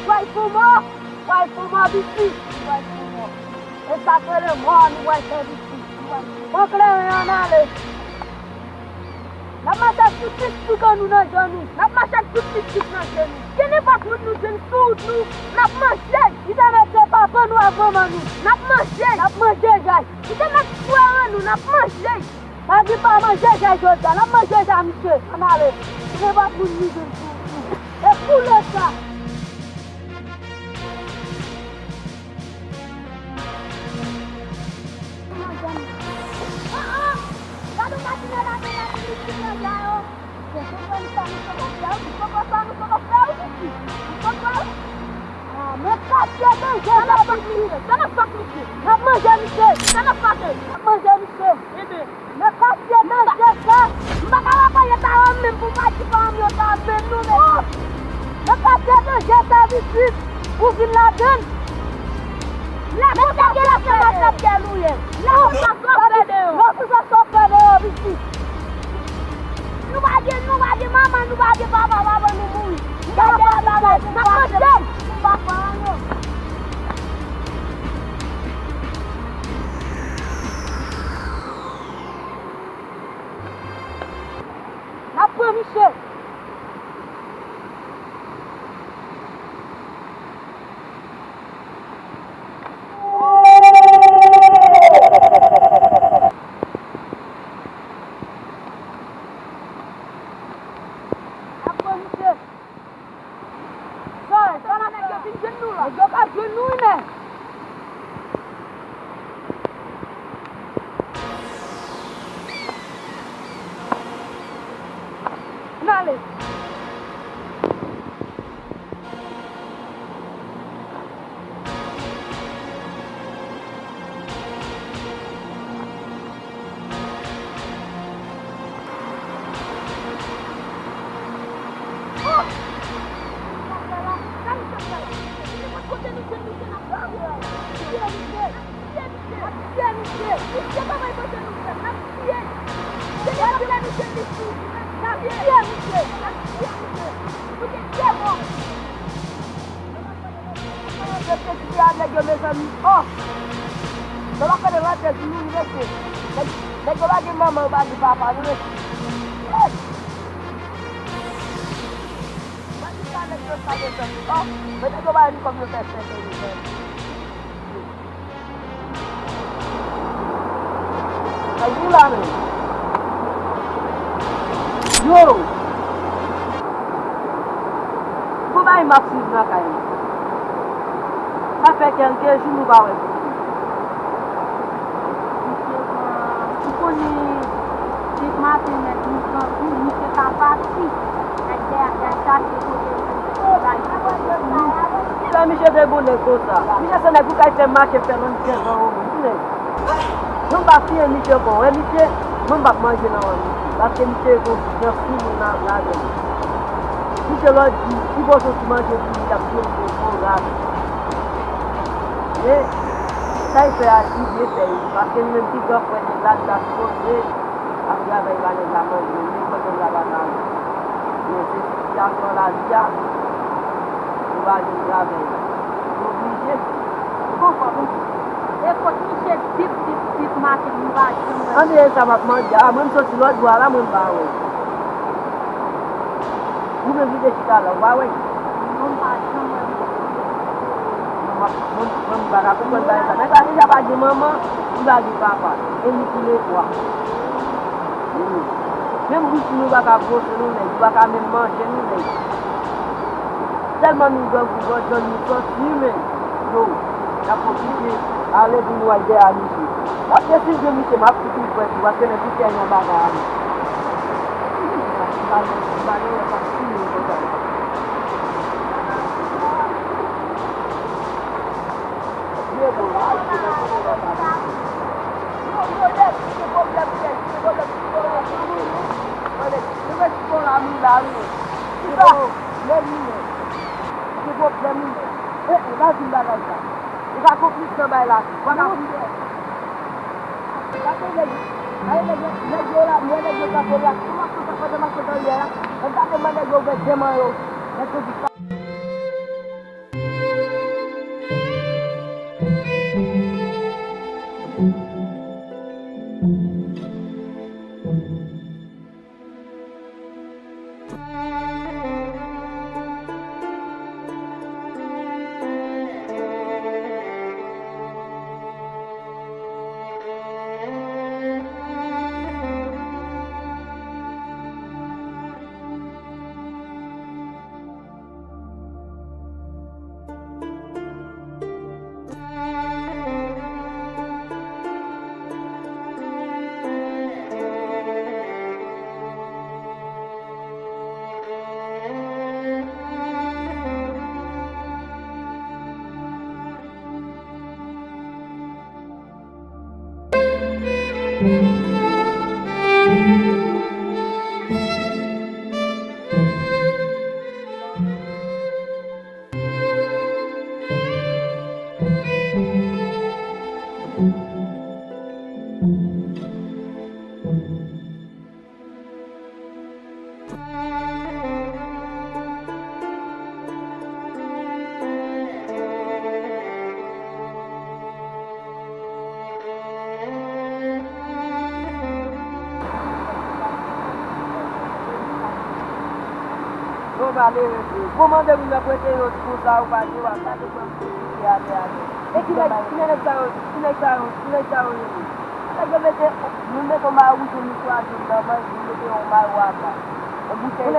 Waifumo bisi. Waifumo. Essa coisa morre, vai ser bisi. Vou crer em análise. Na massa tudo ficando na janu. Na massa tudo ficando na janu. Quem nem vai tudo tudo. Na manchê. E daí você papai no avamanu. Na manchê já. E daí na suano na manchê. Mas de para manchê já joga. Na manchê já me che. Análise. Quem vai tudo tudo. É pula ça. Não vai de mamãe, não vai de babá, babá no mundo. Não vai de babá, não vai de babá. Na permission. Nale. Mama ba di papa ni. Bagi kana terus saja tu. Oh, betul coba ni komputer saya ni. Ajulah ni. Yo. Como vai Maxime na caí? Ça fait quelques jours nous va ouais. Ça Michel de bon comme ça. Michel ça n'a pas fait marcher faire un 15 ans. Non pas faire Michel bon, Michel, non pas manger dans parce que Michel bon, je suis dans la zone. Michel là dit, il va se manger il a plus de programme. Et ça il fait à il fait parce que même si doit prendre la date posée après avec la manger, mais quand on la va dans c'est la vie. On va aller travailler. Obligé. Et quand Michel type marché nous va. On est ça va manger, même si l'autre boit là mon ba ouais. Vous me dites que là va ouais. On va comme ça. Mais quand il y a pas de maman, il va dire papa. Et nous tous les trois. Même si nous ne pouvons pas brosser nous, nous ne pouvons pas même manger nous. Tellement nous devons nous continuer. Donc, il a profité d'aller pour nous aider à nous. Parce que si je me suis ma petite fois, tu vois que les petits ont un bagage. Comment vous apprêtez notre coup ça ou pas de voir ça de comme et qui n'est ça nous mettons ma route nous soit nous mettons ma route on bouteille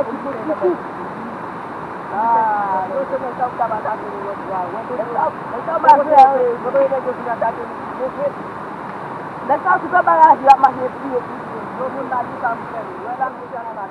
ah donc c'est ça que ça va passer le route ça va faire vous voyez que vous attaquez mais ça tu peux barrage la marcher plus donc on va dire ça me fait voilà nous ça la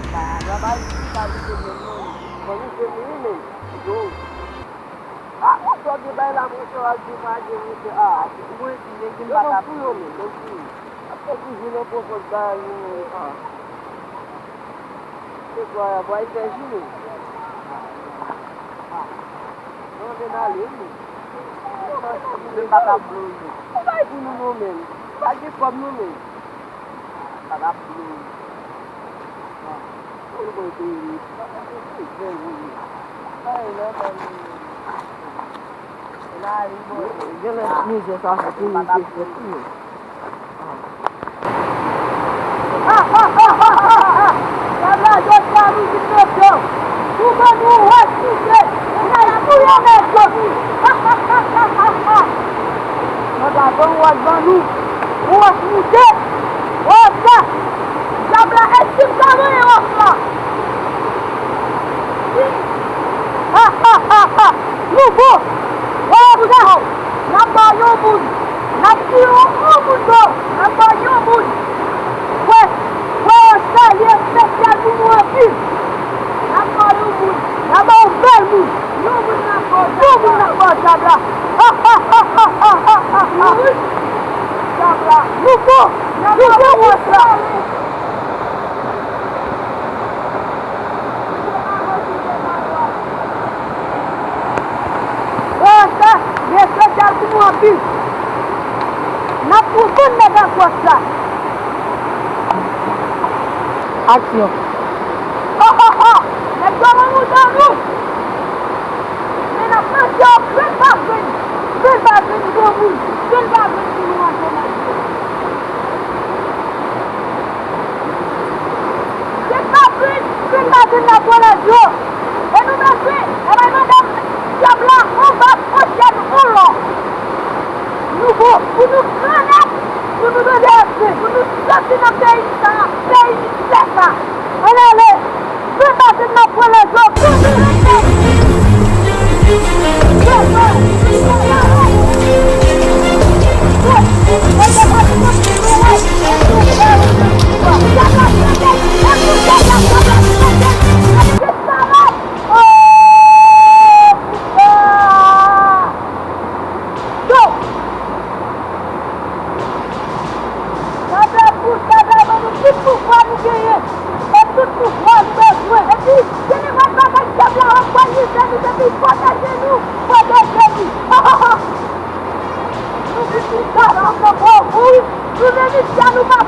Trabalho de casa que eu quando eu terminei, ah, só de vai lá muito lá de imagem, muito dinheiro de matar pro homem, não fui. Até que o não posso dar agora vai ter giro. Não vem na linha. Não matar pro homem. Vai de no momento. Vai de como no meio. Matar pro homem. Não vou ter isso. Vai lá pra mim. Gila ni je sah satu ni je. Karena dosa ni kita bukan buat kita, nak pulang lagi. Maka buat baru, buat muda, buat jabla estim kamu yang apa? Lupa. Budak, nampak yobun, nanti yobun tu, nampak yobun. Weh, saya spesial semua ni. Nampak yobun, nampak bermu, yobun nampak jabla. Jabla, lupa wasra. Dia sedang semua habis. Nafsu pun dah kuasa. Action. Nak jangan mudah tu. Nak kerja berbagai dobu, berbagai semua sama. Berbagai nak boleh jo. Enu masih, orang ada jabla obat ojan Allah. Nubo, bunuh kanak, bunuh berdasar, bunuh jati nak kain seta. Alale, berbagai nak boleh jo. Jangan lupa